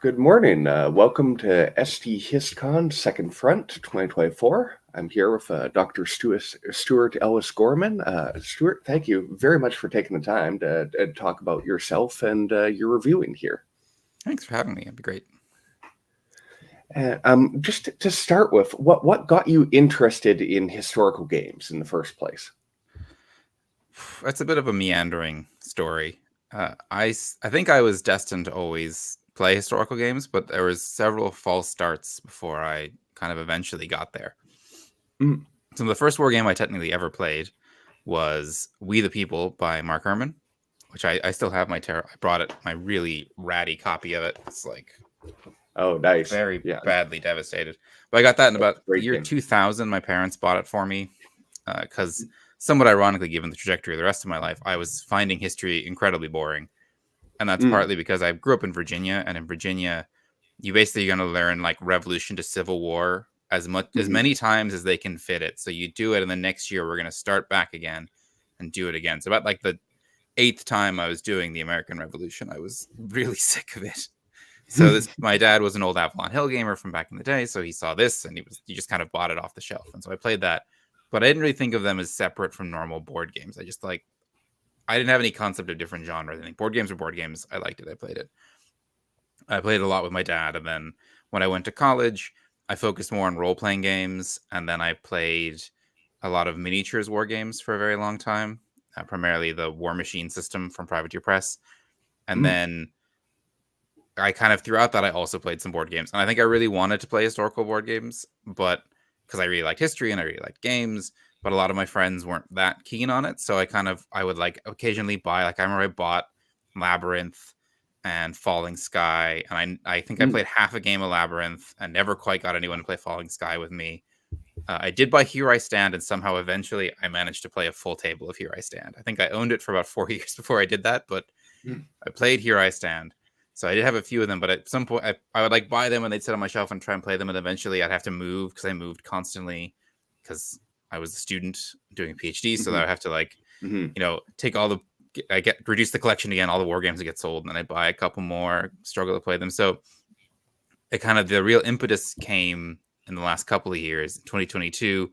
Good morning. Welcome to ST HistCon Second Front 2024. I'm here with Dr. Stuart Ellis-Gorman. Stuart, thank you very much for taking the time to talk about yourself and your reviewing here. Thanks for having me. It'd be great. Just to start with, what got you interested in historical games in the first place? That's a bit of a meandering story. I think I was destined to always play historical games, but there was several false starts before I kind of eventually got there. Mm. So the first war game I technically ever played was We the People by Mark Herman, which I still have I brought it, my really ratty copy of it. It's like, oh, nice. Very badly devastated. But I got that in about the year 2000. My parents bought it for me because somewhat ironically, given the trajectory of the rest of my life, I was finding history incredibly boring. And that's partly because I grew up in Virginia, and in Virginia, you basically going to learn like Revolution to Civil War as many times as they can fit it. So you do it, and the next year we're going to start back again and do it again. So about like the 8th time I was doing the American Revolution, I was really sick of it. So my dad was an old Avalon Hill gamer from back in the day, so he saw this and he just kind of bought it off the shelf, and so I played that. But I didn't really think of them as separate from normal board games. I didn't have any concept of different genres. I think board games are board games. I liked it. I played it. I played a lot with my dad, and then when I went to college, I focused more on role-playing games, and then I played a lot of miniatures war games for a very long time, primarily the War Machine system from Privateer Press, and then I kind of throughout that I also played some board games, and I think I really wanted to play historical board games, but because I really liked history and I really liked games, but a lot of my friends weren't that keen on it, so I would like occasionally buy, like I remember I bought Labyrinth and Falling Sky, and I think I played half a game of Labyrinth and never quite got anyone to play Falling Sky with me. I did buy Here I Stand, and somehow eventually I managed to play a full table of Here I Stand. I think I owned it for about 4 years before I did that, but I played Here I Stand. So I did have a few of them, but at some point I would like buy them and they'd sit on my shelf and try and play them. And eventually I'd have to move because I moved constantly because I was a student doing a PhD. So that I have to take all reduce the collection again, all the war games that get sold. And then I buy a couple more, struggle to play them. So the real impetus came in the last couple of years. In 2022,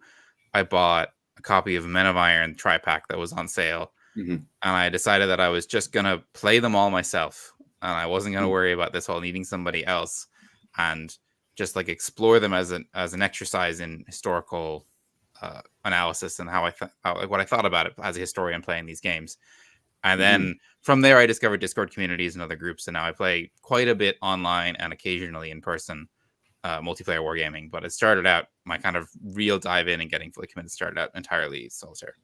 I bought a copy of Men of Iron tri-pack that was on sale. And I decided that I was just going to play them all myself. And I wasn't going to worry about this whole needing somebody else, and just like explore them as an exercise in historical analysis and what I thought about it as a historian playing these games. And then from there, I discovered Discord communities and other groups, and now I play quite a bit online and occasionally in person multiplayer wargaming. But it started out, my kind of real dive in and getting fully committed started out entirely solitaire.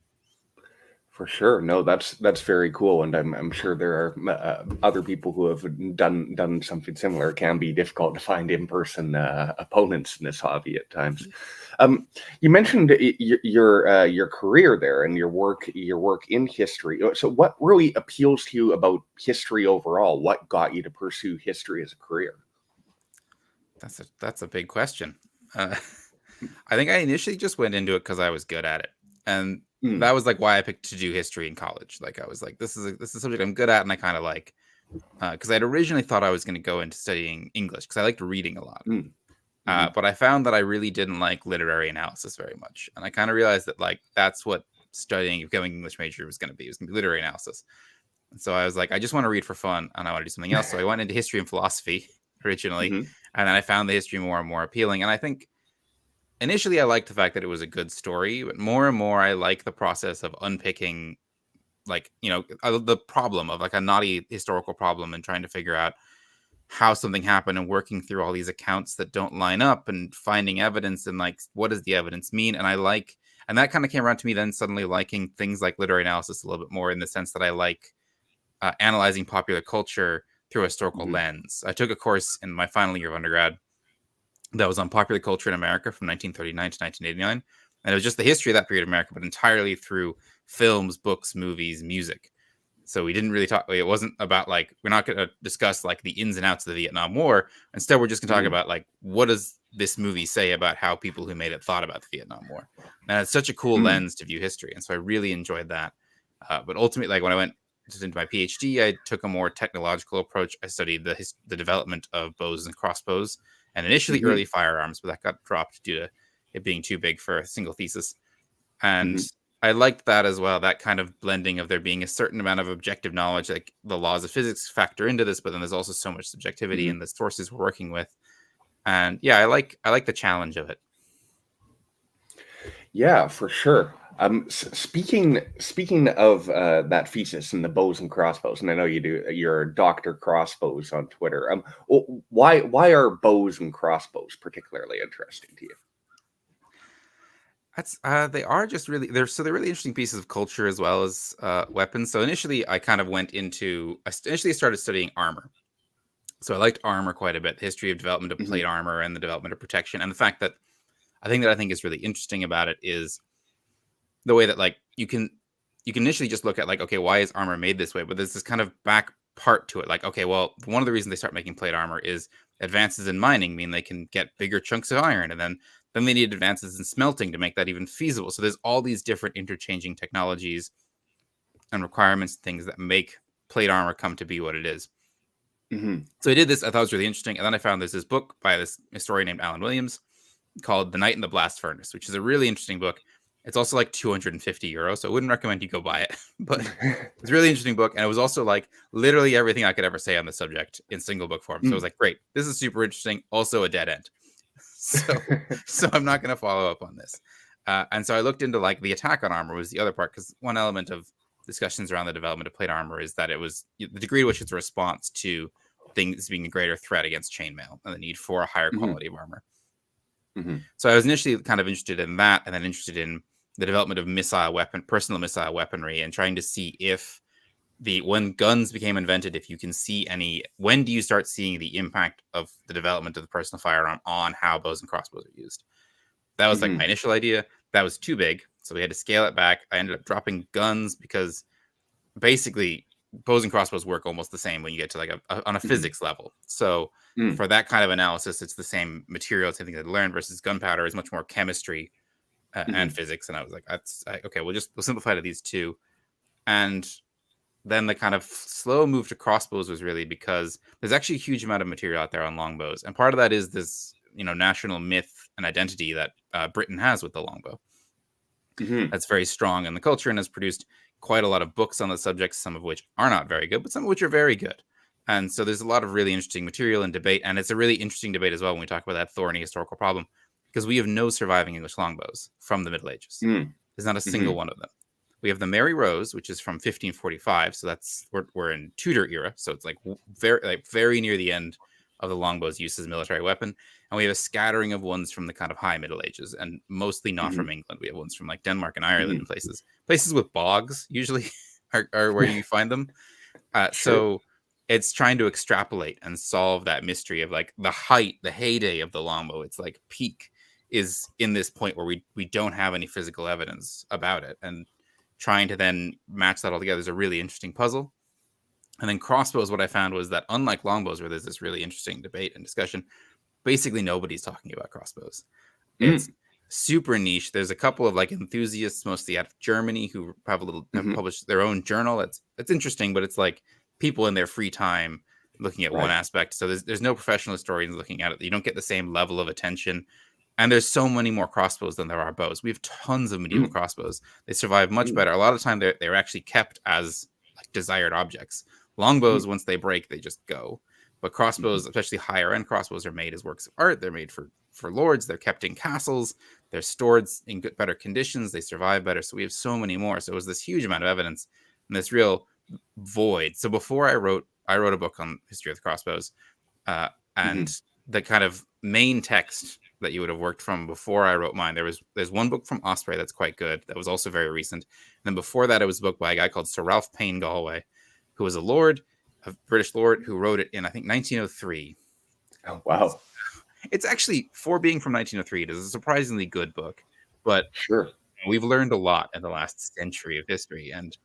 For sure. No, that's very cool, and I'm sure there are other people who have done something similar. It can be difficult to find in-person opponents in this hobby at times. You mentioned your career there and your work in history. So, what really appeals to you about history overall? What got you to pursue history as a career? That's a big question. I think I initially just went into it because I was good at it, and that was like why I picked to do history in college. Like I was like, this is a subject I'm good at, and I kind of like, because I'd originally thought I was going to go into studying English because I liked reading a lot. But I found that I really didn't like literary analysis very much, and I kind of realized that like that's what becoming English major was going to be. It was going to be literary analysis. And so I was like, I just want to read for fun, and I want to do something else. So I went into history and philosophy originally, and then I found the history more and more appealing. And I think initially, I liked the fact that it was a good story, but more and more, I like the process of unpicking, the problem of like a knotty historical problem and trying to figure out how something happened and working through all these accounts that don't line up and finding evidence and like, what does the evidence mean? And and that kind of came around to me then suddenly liking things like literary analysis a little bit more in the sense that I like analyzing popular culture through a historical lens. I took a course in my final year of undergrad that was on popular culture in America from 1939 to 1989. And it was just the history of that period of America, but entirely through films, books, movies, music. So we didn't really talk, it wasn't about like, we're not going to discuss like the ins and outs of the Vietnam War. Instead, we're just going to talk about like, what does this movie say about how people who made it thought about the Vietnam War? And it's such a cool lens to view history. And so I really enjoyed that. But ultimately, like when I went into my PhD, I took a more technological approach. I studied the development of bows and crossbows, and initially early firearms, but that got dropped due to it being too big for a single thesis. And I liked that as well, that kind of blending of there being a certain amount of objective knowledge, like the laws of physics factor into this, but then there's also so much subjectivity in the sources we're working with. And yeah, I like the challenge of it. Yeah, for sure. Speaking of that thesis and the bows and crossbows, and I know you're Dr. Crossbows on Twitter. Why are bows and crossbows particularly interesting to you? That's they are just really they're really interesting pieces of culture as well as weapons. So initially, I kind of went into initially started studying armor. So I liked armor quite a bit, the history of development of plate armor and the development of protection, and the fact that I think is really interesting about it is the way that like you can initially just look at like, okay, why is armor made this way? But there's this kind of back part to it. Like, okay, well, one of the reasons they start making plate armor is advances in mining mean they can get bigger chunks of iron, and then they need advances in smelting to make that even feasible. So there's all these different interchanging technologies and requirements, things that make plate armor come to be what it is. So I did this. I thought it was really interesting. And then I found there's this book by this historian named Alan Williams called The Night in the Blast Furnace, which is a really interesting book. It's also like 250 euros, so I wouldn't recommend you go buy it. But it's a really interesting book. And it was also like literally everything I could ever say on the subject in single book form. So I was like, great, this is super interesting. Also a dead end. So I'm not going to follow up on this. And so I looked into like the attack on armor was the other part, because one element of discussions around the development of plate armor is that it was the degree to which it's a response to things being a greater threat against chainmail and the need for a higher quality of armor. So I was initially kind of interested in that, and then interested in the development of personal missile weaponry, and trying to see if when guns became invented, if you can see when do you start seeing the impact of the development of the personal firearm on how bows and crossbows are used? That was like my initial idea. That was too big, so we had to scale it back. I ended up dropping guns because basically bows and crossbows work almost the same when you get to like on a physics level. So for that kind of analysis, it's the same material, same thing I learned, versus gunpowder is much more chemistry and physics. And I was like, okay, we'll simplify to these two. And then the kind of slow move to crossbows was really because there's actually a huge amount of material out there on longbows. And part of that is this, national myth and identity that Britain has with the longbow. That's very strong in the culture and has produced quite a lot of books on the subject, some of which are not very good, but some of which are very good. And so there's a lot of really interesting material and debate. And it's a really interesting debate as well when we talk about that thorny historical problem, because we have no surviving English longbows from the Middle Ages. There's not a single one of them. We have the Mary Rose, which is from 1545. So we're in Tudor era. So it's like very near the end of the longbow's use as a military weapon. And we have a scattering of ones from the kind of high Middle Ages, and mostly not from England. We have ones from like Denmark and Ireland and places with bogs usually are where you find them. So it's trying to extrapolate and solve that mystery of like the heyday of the longbow. It's like peak is in this point where we don't have any physical evidence about it, and trying to then match that all together is a really interesting puzzle. And then crossbows, what I found was that unlike longbows, where there's this really interesting debate and discussion, basically nobody's talking about crossbows. It's super niche. There's a couple of like enthusiasts, mostly out of Germany, who have published their own journal. That's interesting, but it's like people in their free time looking at one aspect. So there's no professional historians looking at it. You don't get the same level of attention. And there's so many more crossbows than there are bows. We have tons of medieval crossbows. They survive much better. A lot of the time, they're actually kept as like desired objects. Longbows, once they break, they just go. But crossbows, especially higher end crossbows, are made as works of art. They're made for lords. They're kept in castles. They're stored in better conditions. They survive better. So we have so many more. So it was this huge amount of evidence and this real void. So before I wrote a book on history of the crossbows, and the kind of main text that you would have worked from before I wrote mine, there's one book from Osprey that's quite good. That was also very recent. And then before that, it was a book by a guy called Sir Ralph Payne Galway, who was a British lord, who wrote it in, I think, 1903. Oh, wow. It's actually, for being from 1903, it is a surprisingly good book. But we've learned a lot in the last century of history. And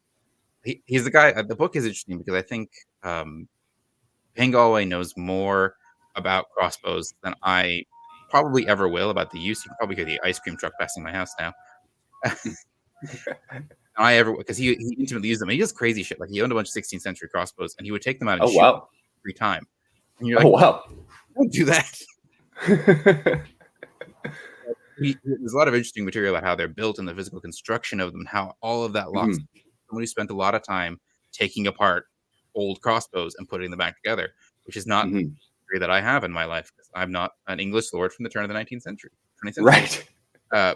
he's the guy. The book is interesting because I think Payne Galway knows more about crossbows than I probably ever will about the use. You can probably hear the ice cream truck passing my house now. I ever, because he intimately used them. And he does crazy shit. Like he owned a bunch of 16th century crossbows, and he would take them out and Oh shoot wow. every time. And you're Oh like, wow. don't do that. There's a lot of interesting material about how they're built and the physical construction of them, and how all of that lost. Mhm, Somebody spent a lot of time taking apart old crossbows and putting them back together, which is not mhm. history that I have in my life because I'm not an English lord from the turn of the 19th century, 20th century. Right. Uh,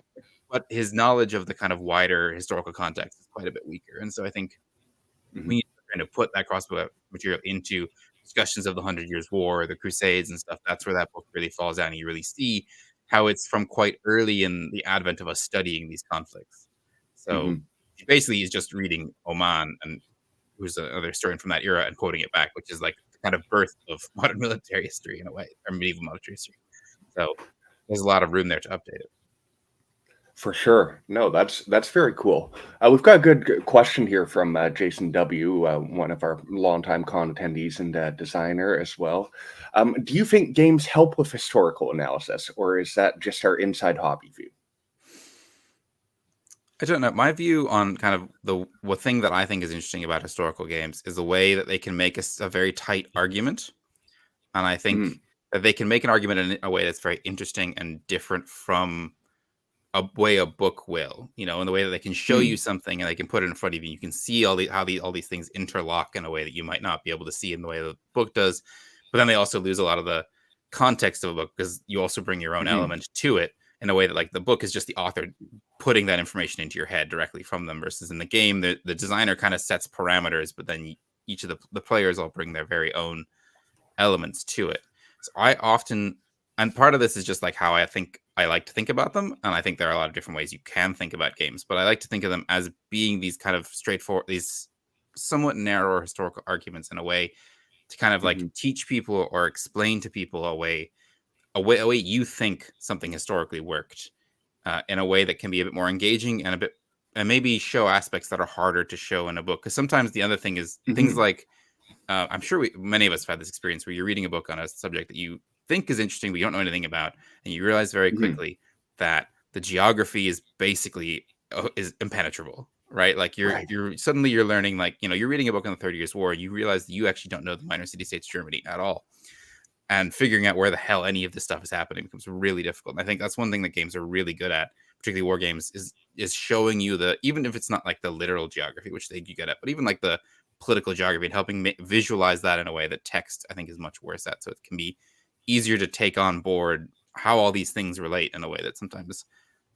but his knowledge of the kind of wider historical context is quite a bit weaker, and so I think we Mhm, need to kind of put that crossbow material into discussions of the Hundred Years' War, the Crusades, and stuff. That's where that book really falls down. And you really see how it's from quite early in the advent of us studying these conflicts. So mhm. basically, he's just reading Oman, and who's another historian from that era, and quoting it back, which is like the kind of birth of modern military history in a way, or medieval military history. So there's a lot of room there to update it. For sure. No, that's very cool. We've got a good question here from Jason W., one of our longtime con attendees and designer as well. Do you think games help with historical analysis, or is that just our inside hobby view? I don't know. My view on kind of the thing that I think is interesting about historical games is the way that they can make a very tight argument, and I think Mhm, that they can make an argument in a way that's very interesting and different from a way a book will. In the way that they can show you mhm, something and they can put it in front of you. You can see all these things interlock in a way that you might not be able to see in the way the book does. But then they also lose a lot of the context of a book because you also bring your own mhm, element to it in a way that like the book is just the author putting that information into your head directly from them versus in the game the designer kind of sets parameters, but then each of the players all bring their very own elements to it. So I often, and part of this is just like how I think I like to think about them. And I think there are a lot of different ways you can think about games, but I like to think of them as being these kind of straightforward, these somewhat narrow historical arguments in a way to kind of like mhm, teach people or explain to people a way you think something historically worked in a way that can be a bit more engaging and a bit and maybe show aspects that are harder to show in a book. Because sometimes the other thing is things mhm, like I'm sure many of us have had this experience where you're reading a book on a subject that you think is interesting, but you don't know anything about, and you realize very mhm. quickly that the geography is basically is impenetrable, right? Like Right. you're learning, like you're reading a book on the 30 Years' War, and you realize that you actually don't know the minor city states Germany at all, and figuring out where the hell any of this stuff is happening becomes really difficult. And I think that's one thing that games are really good at, particularly war games, is showing you the, even if it's not like the literal geography, which they do get at, but even like the political geography and helping visualize that in a way that text I think is much worse at. So it can be easier to take on board how all these things relate in a way that sometimes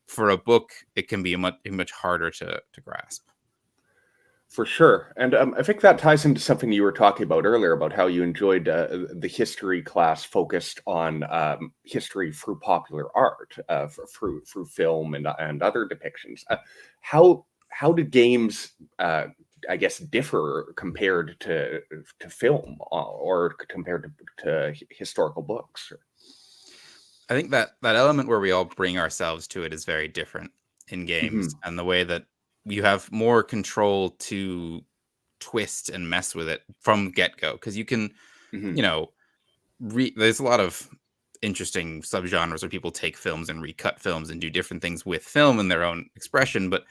for a book it can be much harder to grasp. For sure. And I think that ties into something you were talking about earlier about how you enjoyed the history class focused on history through popular art, through film and other depictions. How do games, I guess, differ compared to film or compared to historical books? I think that element where we all bring ourselves to it is very different in games, Hmm. and the way that you have more control to twist and mess with it from get go because you can, Hmm. you know, there's a lot of interesting subgenres where people take films and recut films and do different things with film in their own expression, but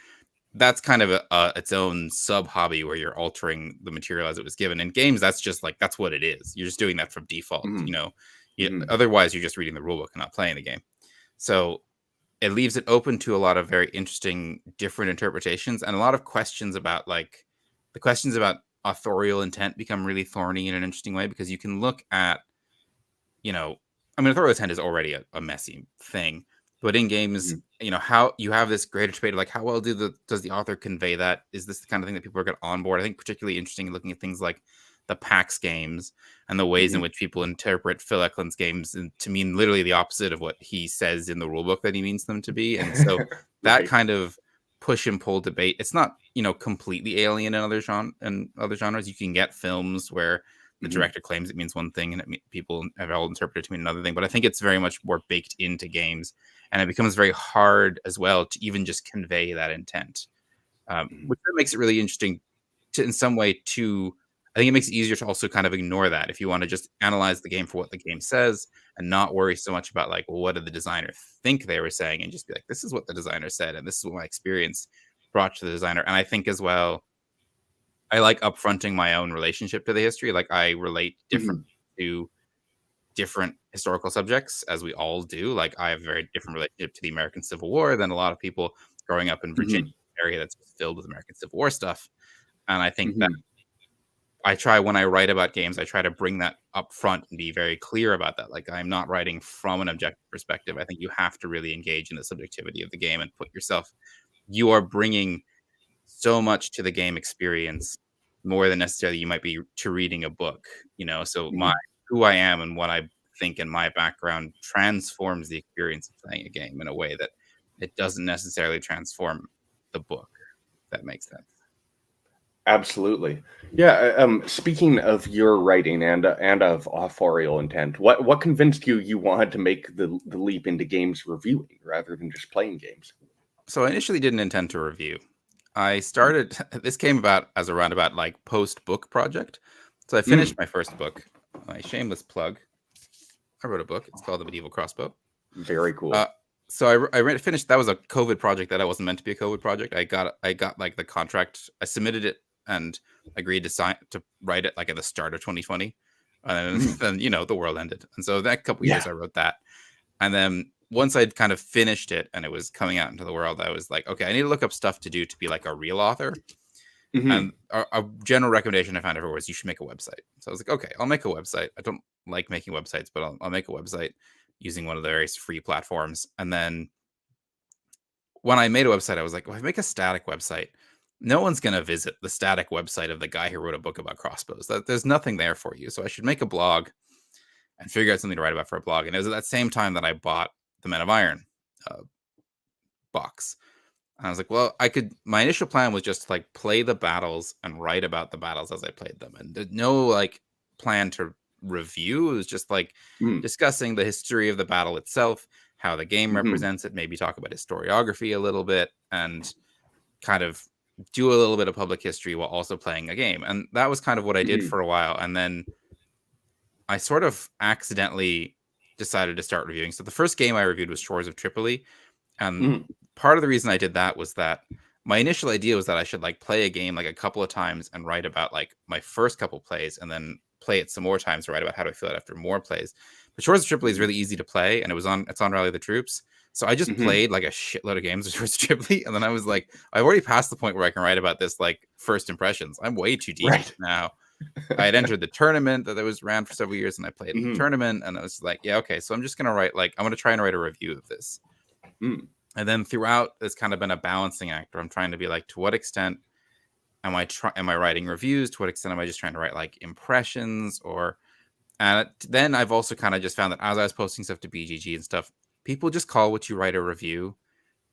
that's kind of its own sub hobby where you're altering the material as it was given. In games, that's just like that's what it is. You're just doing that from default. Hmm. Hmm. Otherwise, you're just reading the rulebook and not playing the game. So it leaves it open to a lot of very interesting different interpretations and a lot of questions about like the questions about authorial intent become really thorny in an interesting way because you can look at, you know, I mean, authorial intent is already a messy thing, but in games, Hmm. how you have this greater debate of like how well does the author convey that? Is this the kind of thing that people are going on board? I think particularly interesting looking at things like the PAX games and the ways in Hmm. which people interpret Phil Eklund's games and to mean literally the opposite of what he says in the rulebook that he means them to be. And so that Right. kind of push and pull debate, it's not, completely alien in other genres. You can get films where the Hmm. director claims it means one thing and people have all interpreted it to mean another thing. But I think it's very much more baked into games, and it becomes very hard as well to even just convey that intent, which makes it really interesting to, in some way, to I think it makes it easier to also kind of ignore that if you want to just analyze the game for what the game says and not worry so much about like, well, what did the designer think they were saying, and just be like, this is what the designer said, and this is what my experience brought to the designer. And I think as well, I like upfronting my own relationship to the history. Like I relate different to different historical subjects, as we all do. Like I have a very different relationship to the American Civil War than a lot of people growing up in Virginia area that's filled with American Civil War stuff. And I think that I try, when I write about games, I try to bring that up front and be very clear about that. Like I'm not writing from an objective perspective. I think you have to really engage in the subjectivity of the game and put yourself, you are bringing so much to the game experience more than necessarily you might be to reading a book, you know? So my, who I am and what I think and my background transforms the experience of playing a game in a way that it doesn't necessarily transform the book. If that makes sense. Absolutely. Yeah. Speaking of your writing and of authorial intent, what convinced you wanted to make the leap into games reviewing rather than just playing games? So I initially didn't intend to review. I started, this came about as a roundabout like post-book project. So I finished my first book, my shameless plug. I wrote a book. It's called The Medieval Crossbow. Very cool. So I finished, that was a COVID project that I wasn't meant to be a COVID project. I got like the contract, I submitted it and agreed to write it like at the start of 2020. And then, you know, the world ended. And so that couple years I wrote that. And then once I'd kind of finished it and it was coming out into the world, I was like, okay, I need to look up stuff to do to be like a real author. And a general recommendation I found everywhere was you should make a website. So I was like, okay, I'll make a website. I don't like making websites, but I'll make a website using one of the various free platforms. And then when I made a website, I was like, well, if I make a static website, no one's going to visit the static website of the guy who wrote a book about crossbows. There's nothing there for you. So I should make a blog and figure out something to write about for a blog. And it was at that same time that I bought the Men of Iron box. And I was like, well, my initial plan was just to like play the battles and write about the battles as I played them. And there's no like plan to review. It was just like discussing the history of the battle itself, how the game represents it, maybe talk about historiography a little bit and kind of do a little bit of public history while also playing a game. And that was kind of what I did for a while. And then I sort of accidentally decided to start reviewing. So the first game I reviewed was Shores of Tripoli. And part of the reason I did that was that my initial idea was that I should like play a game like a couple of times and write about like my first couple plays and then play it some more times to write about how do I feel after more plays. But Shores of Tripoli is really easy to play and it's on Rally of the Troops. So I just played like a shitload of games with Shores of Tripoli. And then I was like, I've already passed the point where I can write about this like first impressions. I'm way too deep now. I had entered the tournament that was ran for several years and I played in the tournament and I was like, yeah, okay. So I'm just going to write I'm going to try and write a review of this. And then throughout, it's kind of been a balancing act where I'm trying to be like, to what extent am I writing reviews? To what extent am I just trying to write like impressions? And then I've also kind of just found that as I was posting stuff to BGG and stuff, people just call what you write a review.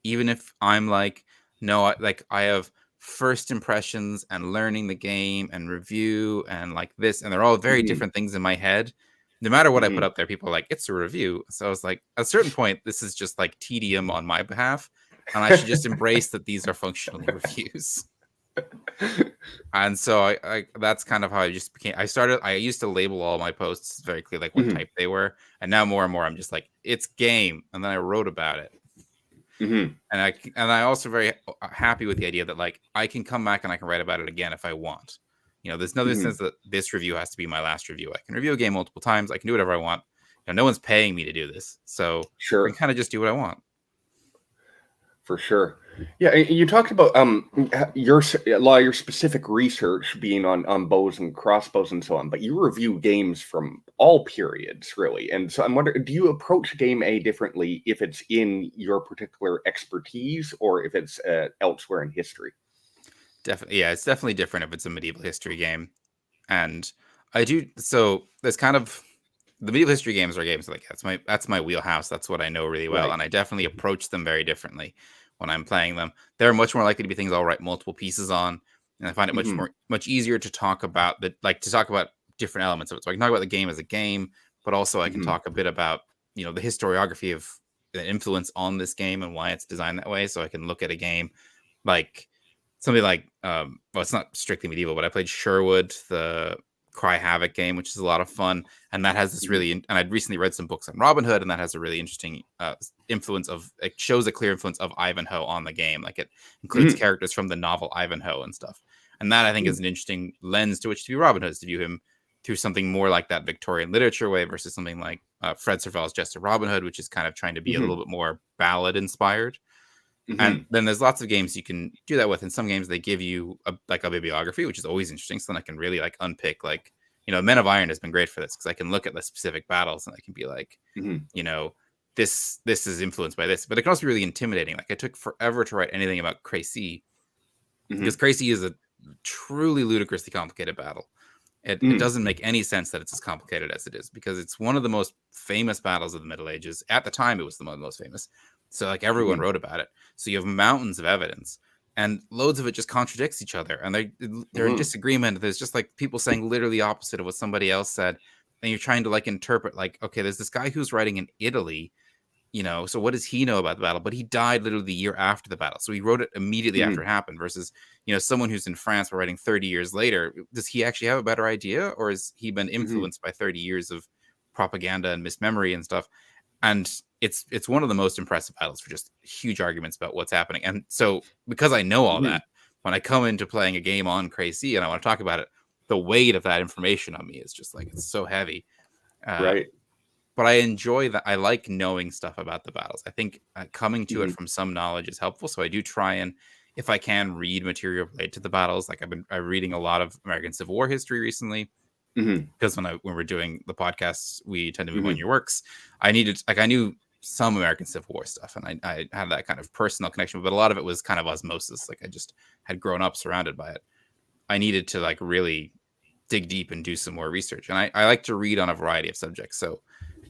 Even if I'm like, no, I have first impressions and learning the game and review and like this, and they're all very different things in my head. No matter what I put up there, people are like, it's a review. So I was like, at a certain point, this is just like tedium on my behalf. And I should just embrace that these are functionally reviews. And so that's kind of how I just became. I used to label all my posts very clear, like what type they were. And now more and more, I'm just like, it's game. And then I wrote about it. And I also very happy with the idea that like, I can come back and I can write about it again if I want. You know, there's no sense that this review has to be my last review. I can review a game multiple times. I can do whatever I want. You know, no one's paying me to do this. So I can kind of just do what I want. For sure. Yeah, you talked about a lot of your specific research being on bows and crossbows and so on, but you review games from all periods, really. And so I'm wondering, do you approach game A differently if it's in your particular expertise or if it's elsewhere in history? Definitely, yeah, it's definitely different if it's a medieval history game. And I do, so there's kind of, the medieval history games are games like that's my wheelhouse. That's what I know really well. And I definitely approach them very differently when I'm playing them. They're much more likely to be things I'll write multiple pieces on. And I find it much easier to talk about different elements of it. So I can talk about the game as a game, but also I can talk a bit about, you know, the historiography of the influence on this game and why it's designed that way. So I can look at a game like something like, well, it's not strictly medieval, but I played Sherwood, the Cry Havoc game, which is a lot of fun, and that has this really. And I'd recently read some books on Robin Hood, and that has a really interesting influence of. It shows a clear influence of Ivanhoe on the game. Like it includes characters from the novel Ivanhoe and stuff, and that I think is an interesting lens to which to view Robin Hood, is to view him through something more like that Victorian literature way versus something like Fred Serval's Jest of Robin Hood, which is kind of trying to be a little bit more ballad inspired. And then there's lots of games you can do that with. In some games, they give you a bibliography, which is always interesting. So then I can really like unpick, like, you know, Men of Iron has been great for this because I can look at the specific battles and I can be like, you know, this is influenced by this. But it can also be really intimidating. Like it took forever to write anything about Crécy because Crécy is a truly ludicrously complicated battle. It doesn't make any sense that it's as complicated as it is because it's one of the most famous battles of the Middle Ages. At the time, it was the most famous. So like everyone wrote about it. So you have mountains of evidence and loads of it just contradicts each other. And they're in disagreement. There's just like people saying literally opposite of what somebody else said. And you're trying to like interpret like, okay, there's this guy who's writing in Italy, you know, so what does he know about the battle? But he died literally the year after the battle. So he wrote it immediately after it happened versus, you know, someone who's in France writing 30 years later. Does he actually have a better idea or has he been influenced by 30 years of propaganda and mismemory and stuff? And it's one of the most impressive battles for just huge arguments about what's happening. And so because I know all that, when I come into playing a game on Crécy and I want to talk about it, the weight of that information on me is just like, it's so heavy. Right. But I enjoy that. I like knowing stuff about the battles. I think coming to it from some knowledge is helpful. So I do try and, if I can, read material related to the battles. Like I'm reading a lot of American Civil War history recently. Because when we're doing the podcasts, we tend to move on your works. I knew some American Civil War stuff, and I had that kind of personal connection, but a lot of it was kind of osmosis. Like I just had grown up surrounded by it. I needed to like really dig deep and do some more research, and I like to read on a variety of subjects. So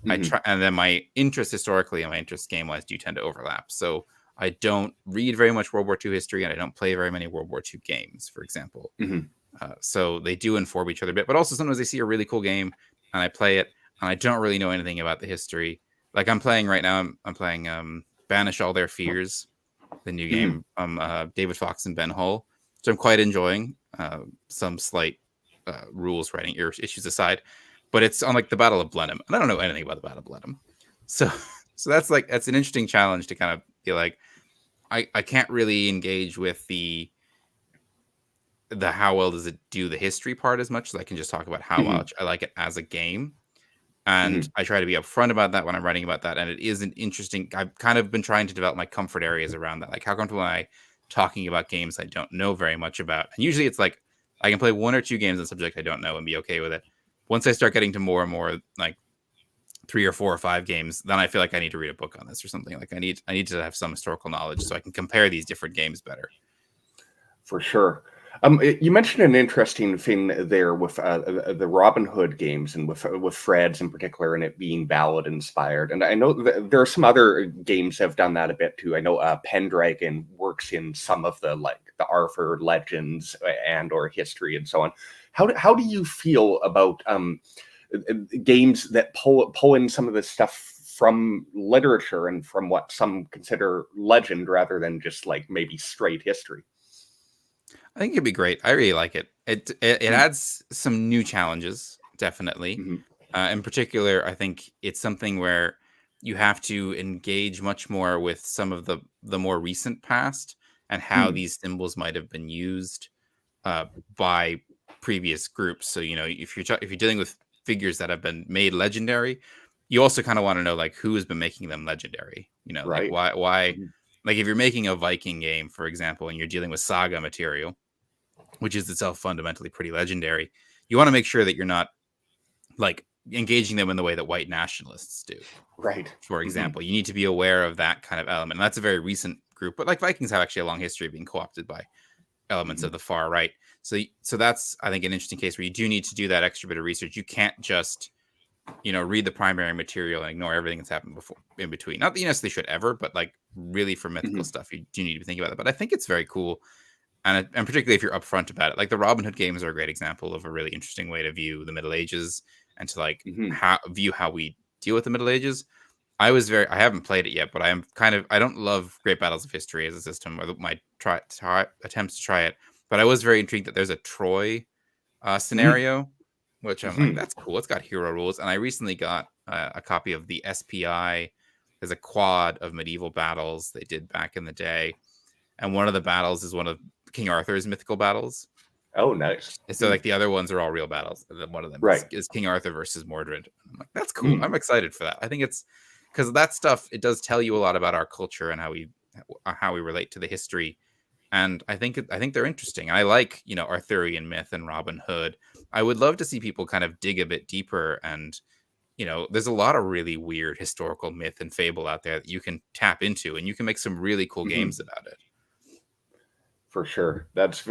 I try, and then my interest historically and my interest game wise do tend to overlap. So I don't read very much World War II history, and I don't play very many World War II games, for example. So they do inform each other a bit, but also sometimes I see a really cool game and I play it and I don't really know anything about the history. Like I'm playing right now, I'm playing Banish All Their Fears, the new game from David Fox and Ben Hull, which I'm quite enjoying. Some slight rules writing issues aside, but it's on like the Battle of Blenheim, and I don't know anything about the Battle of Blenheim. So that's an interesting challenge to kind of be like, I can't really engage with the how well does it do the history part as much as I can just talk about how much I like it as a game. And I try to be upfront about that when I'm writing about that. And it is an interesting, I've kind of been trying to develop my comfort areas around that. Like how comfortable am I talking about games I don't know very much about? And usually it's like, I can play 1 or 2 games on a subject I don't know and be okay with it. Once I start getting to more and more like 3 or 4 or 5 games, then I feel like I need to read a book on this or something. Like I need to have some historical knowledge so I can compare these different games better. For sure. You mentioned an interesting thing there with the Robin Hood games and with Fred's in particular, and it being ballad inspired. And I know there are some other games that have done that a bit too. I know Pendragon works in some of the Arthur legends and or history and so on. How do you feel about games that pull in some of this stuff from literature and from what some consider legend rather than just like maybe straight history? I think it'd be great. I really like it. It adds some new challenges, definitely. In particular, I think it's something where you have to engage much more with some of the more recent past and how these symbols might have been used by previous groups. So, you know, if you're dealing with figures that have been made legendary, you also kind of want to know like who has been making them legendary. You know, right. Like why. Like if you're making a Viking game, for example, and you're dealing with saga material, which is itself fundamentally pretty legendary, you want to make sure that you're not like engaging them in the way that white nationalists do. Right. For example, you need to be aware of that kind of element. And that's a very recent group, but like Vikings have actually a long history of being co-opted by elements of the far right. So that's, I think, an interesting case where you do need to do that extra bit of research. You can't just, you know, read the primary material and ignore everything that's happened before in between. Not that you necessarily should ever, but like really for mythical stuff, you do need to be thinking about that. But I think it's very cool. And particularly if you're upfront about it, like the Robin Hood games are a great example of a really interesting way to view the Middle Ages and to like view how we deal with the Middle Ages. I haven't played it yet, but I don't love Great Battles of History as a system or my attempts to try it. But I was very intrigued that there's a Troy scenario which I'm like, that's cool. It's got hero rules. And I recently got a copy of the SPI. There's a quad of medieval battles they did back in the day. And one of the battles is one of King Arthur's mythical battles. Oh, nice. So like the other ones are all real battles. And then one of them is King Arthur versus Mordred. I'm like, that's cool. I'm excited for that. I think it's because that stuff, it does tell you a lot about our culture and how we relate to the history. And I think they're interesting. I like, Arthurian myth and Robin Hood. I would love to see people kind of dig a bit deeper. And, there's a lot of really weird historical myth and fable out there that you can tap into, and you can make some really cool games about it. For sure. That's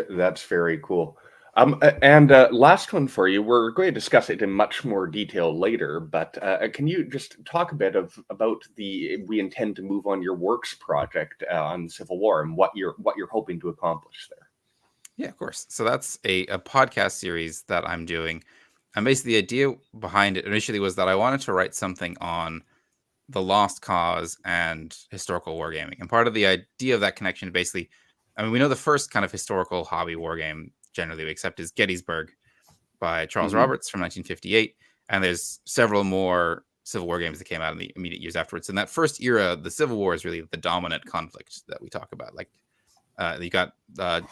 very cool. And last one for you. We're going to discuss it in much more detail later, but can you just talk a bit about we intend to move on your works project on Civil War and what you're hoping to accomplish there? Yeah, of course. So that's a podcast series that I'm doing. And basically the idea behind it initially was that I wanted to write something on the lost cause and historical wargaming. And part of the idea of that connection, basically, I mean, we know the first kind of historical hobby wargame generally we accept is Gettysburg by Charles Roberts from 1958. And there's several more Civil War games that came out in the immediate years afterwards. In that first era, the Civil War is really the dominant conflict that we talk about. Like you got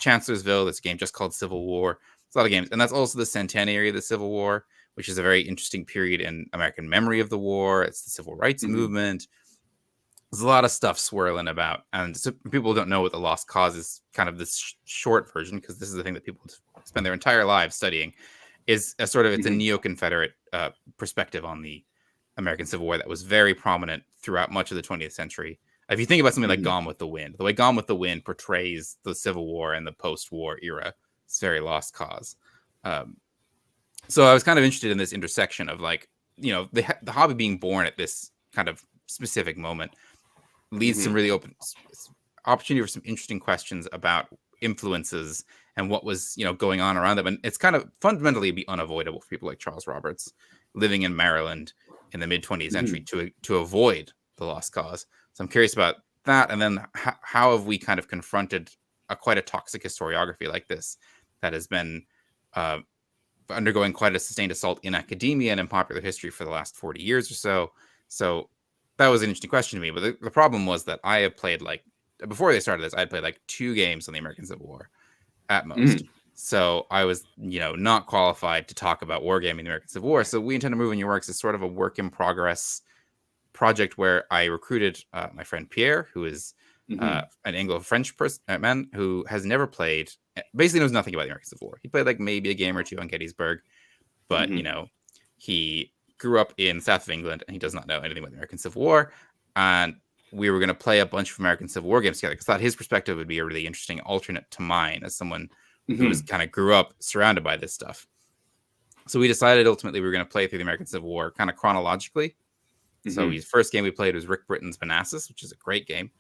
Chancellorsville, this game just called Civil War. It's a lot of games. And that's also the centenary of the Civil War, which is a very interesting period in American memory of the war. It's the civil rights movement. There's a lot of stuff swirling about. And so people don't know what the lost cause is, kind of this short version, because this is the thing that people spend their entire lives studying, is a sort of, it's a neo-Confederate perspective on the American Civil War that was very prominent throughout much of the 20th century. If you think about something like Gone with the Wind, the way Gone with the Wind portrays the Civil War and the post-war era, it's very lost cause. So I was kind of interested in this intersection of the hobby being born at this kind of specific moment leads some really open opportunity for some interesting questions about influences and what was going on around them. And it's kind of fundamentally be unavoidable for people like Charles Roberts living in Maryland in the mid 20th century to avoid the lost cause. So I'm curious about that. And then how have we kind of confronted quite a toxic historiography like this that has been undergoing quite a sustained assault in academia and in popular history for the last 40 years or so. So that was an interesting question to me. But the problem was that I had played before they started this, I had played 2 games on the American Civil War at most. So I was, not qualified to talk about wargaming the American Civil War. So We Intend to Move On Your Works is sort of a work in progress project where I recruited my friend Pierre, who is an Anglo-French man who has never played, basically knows nothing about the American Civil War. He played maybe a game or two on Gettysburg, but he grew up in south of England and he does not know anything about the American Civil War. And we were going to play a bunch of American Civil War games together because I thought his perspective would be a really interesting alternate to mine as someone who was kind of grew up surrounded by this stuff. So we decided ultimately we were going to play through the American Civil War kind of chronologically. So the first game we played was Rick Britton's Manassas, which is a great game.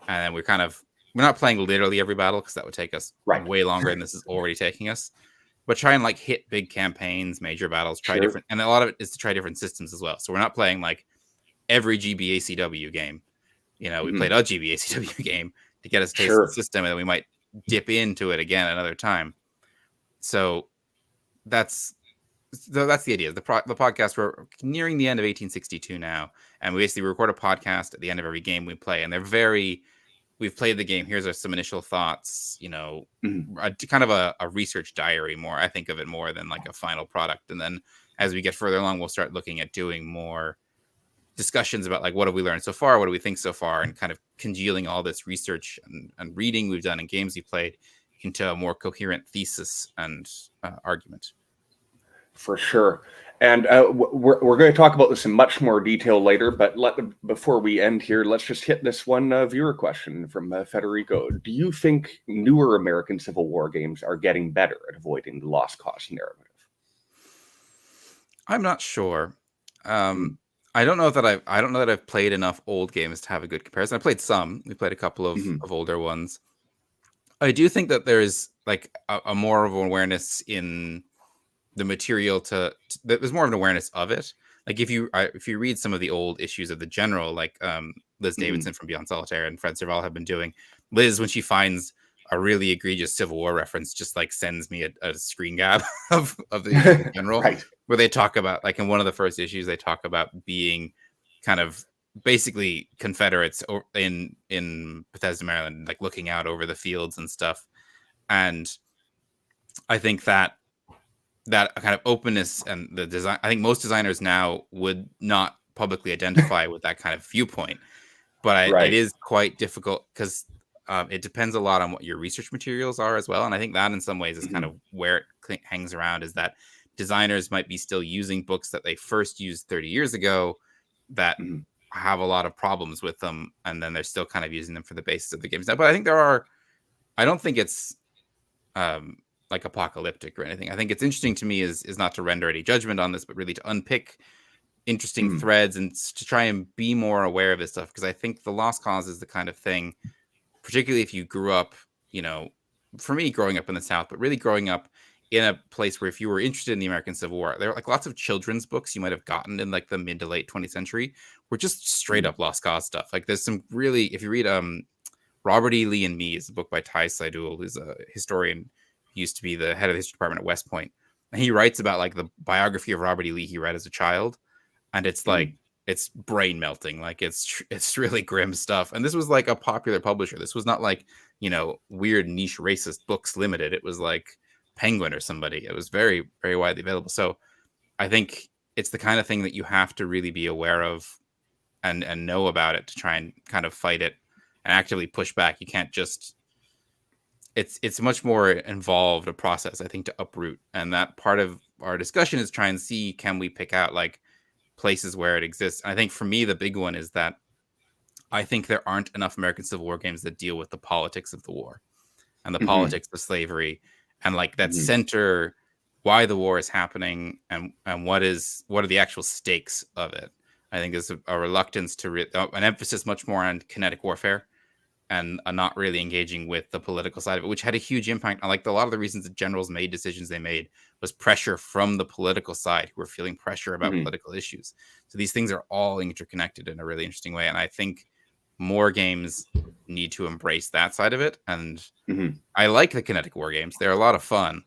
And then we're not playing literally every battle because that would take us way longer than this is already taking us. But try and hit big campaigns, major battles, try different, and a lot of it is to try different systems as well. So we're not playing every GBACW game. We played a GBACW game to get us a taste of the system, and then we might dip into it again another time. So that's the idea. The podcast, we're nearing the end of 1862 now, and we basically record a podcast at the end of every game we play, and we've played the game. Here's some initial thoughts, kind of a research diary more. I think of it more than a final product. And then as we get further along, we'll start looking at doing more discussions about what have we learned so far? What do we think so far? And kind of congealing all this research and reading we've done and games we've played into a more coherent thesis and argument. For sure. And we're going to talk about this in much more detail later, but before we end here, let's just hit this one viewer question from Federico. Do you think newer American Civil War games are getting better at avoiding the lost cause narrative? I'm not sure. I don't know that I've played enough old games to have a good comparison. I played some. We played a couple of older ones. I do think that there's a more of an awareness in the material there's more of an awareness of it. If you read some of the old issues of the General, Liz Davidson from Beyond Solitaire and Fred Serval have been doing, Liz, when she finds a really egregious Civil War reference just like sends me a screen grab of the issue in general, Right. where they talk about, like, in one of the first issues, they talk about being kind of basically Confederates in Bethesda, Maryland, like looking out over the fields and stuff. And I think that kind of openness and the design, I think most designers now would not publicly identify with that kind of viewpoint, but it Right. is quite difficult because it depends a lot on what your research materials are as well. And I think that in some ways is kind of where it hangs around, is that designers might be still using books that they first used 30 years ago that have a lot of problems with them, and then they're still kind of using them for the basis of the games now. But I think I don't think it's like apocalyptic or anything. I think it's interesting to me is not to render any judgment on this, but really to unpick interesting threads and to try and be more aware of this stuff. Because I think the Lost Cause is the kind of thing, particularly if you grew up, for me, growing up in the South, but really growing up in a place where if you were interested in the American Civil War, there are like lots of children's books you might have gotten in like the mid to late 20th century were just straight up Lost Cause stuff. Like there's some really, if you read Robert E. Lee and Me is a book by Ty Seidul, who's a historian. He used to be the head of the history department at West Point. And he writes about like the biography of Robert E. Lee he read as a child. And it's like, it's brain melting. Like it's really grim stuff. And this was like a popular publisher. This was not like, weird niche racist books limited. It was like Penguin or somebody. It was very, very widely available. So I think it's the kind of thing that you have to really be aware of and know about it to try and kind of fight it and actively push back. You can't just, it's much more involved a process, I think, to uproot. And that part of our discussion is try and see, can we pick out like places where it exists? And I think for me, the big one is that I think there aren't enough American Civil War games that deal with the politics of the war and the politics of slavery and like that center why the war is happening and what are the actual stakes of it. I think there's a reluctance to an emphasis much more on kinetic warfare and not really engaging with the political side of it, which had a huge impact on like a lot of the reasons that generals made decisions they made was pressure from the political side who were feeling pressure about political issues. So these things are all interconnected in a really interesting way. And I think more games need to embrace that side of it. And I like the kinetic war games. They're a lot of fun.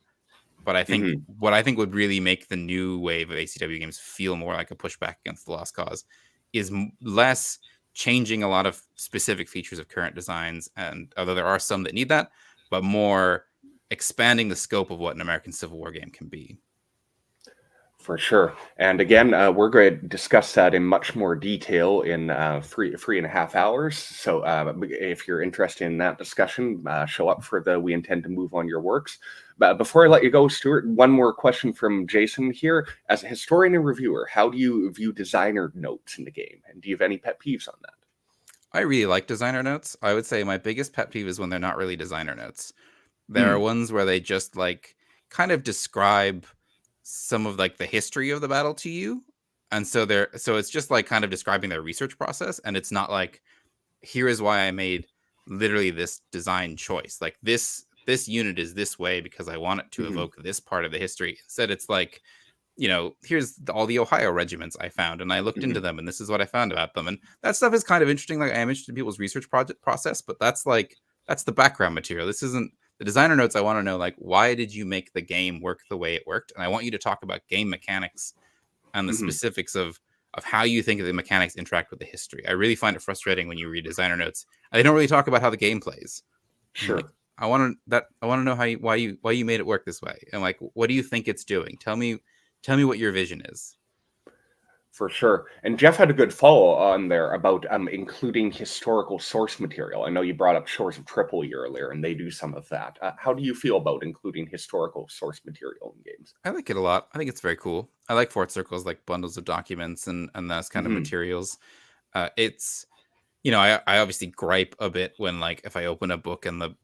But I think what I think would really make the new wave of ACW games feel more like a pushback against the Lost Cause is less changing a lot of specific features of current designs, and although there are some that need that, but more expanding the scope of what an American Civil War game can be. For sure. And again, we're going to discuss that in much more detail in 3.5 hours. So if you're interested in that discussion, show up for We Intend to Move On Your Works. But before I let you go, Stuart, one more question from Jason here. As a historian and reviewer, how do you view designer notes in the game? And do you have any pet peeves on that? I really like designer notes. I would say my biggest pet peeve is when they're not really designer notes. There are ones where they just like kind of describe some of like the history of the battle to you, and so it's just like kind of describing their research process, and it's not like, here is why I made literally this design choice, like this unit is this way because I want it to evoke this part of the history. Instead it's like, here's all the Ohio regiments I found and I looked into them and this is what I found about them, and that stuff is kind of interesting. Like I am interested in people's research process, but that's the background material. This isn't the designer notes. I want to know, like, why did you make the game work the way it worked? And I want you to talk about game mechanics and the specifics of how you think the mechanics interact with the history. I really find it frustrating when you read designer notes. They don't really talk about how the game plays. Sure. Like, I want to know why you made it work this way, and like, what do you think it's doing? Tell me what your vision is. For sure. And Jeff had a good follow on there about including historical source material. I know you brought up Shores of Tripoli earlier, and they do some of that. How do you feel about including historical source material in games? I like it a lot. I think it's very cool. I like Fort Circles, like bundles of documents and those kind of materials. It's, I obviously gripe a bit when, like, if I open a book and the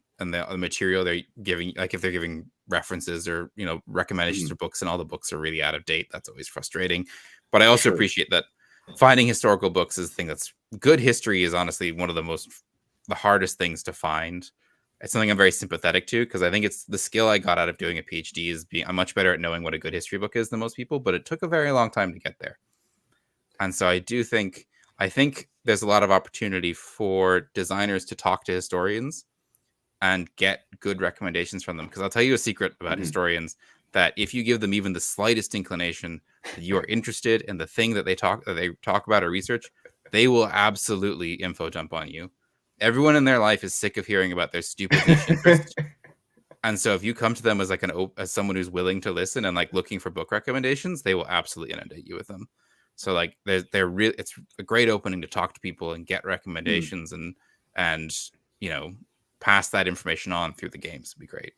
material they're giving, like if they're giving references or recommendations or books and all the books are really out of date, that's always frustrating. But I also appreciate that finding historical books is the thing. That's good history is honestly one of the hardest things to find. It's something I'm very sympathetic to, because I think it's the skill I got out of doing a PhD is I'm much better at knowing what a good history book is than most people, but it took a very long time to get there. And so I think there's a lot of opportunity for designers to talk to historians and get good recommendations from them. Because I'll tell you a secret about historians, that if you give them even the slightest inclination that you are interested in the thing that they talk about or research, they will absolutely info dump on you. Everyone in their life is sick of hearing about their stupid niche interest. And so if you come to them as like as someone who's willing to listen and like looking for book recommendations, they will absolutely inundate you with them. So like they're really, it's a great opening to talk to people and get recommendations and you know, pass that information on through the games. Would be great.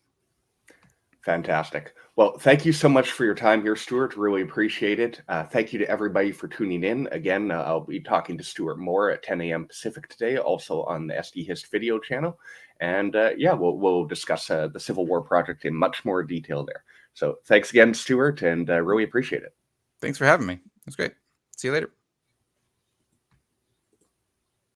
Fantastic. Well, thank you so much for your time here, Stuart. Really appreciate it. Thank you to everybody for tuning in. Again, I'll be talking to Stuart more at 10 a.m. Pacific today, also on the SD Hist video channel. And yeah, we'll discuss the Civil War project in much more detail there. So thanks again, Stuart, and really appreciate it. Thanks for having me. That's great. See you later.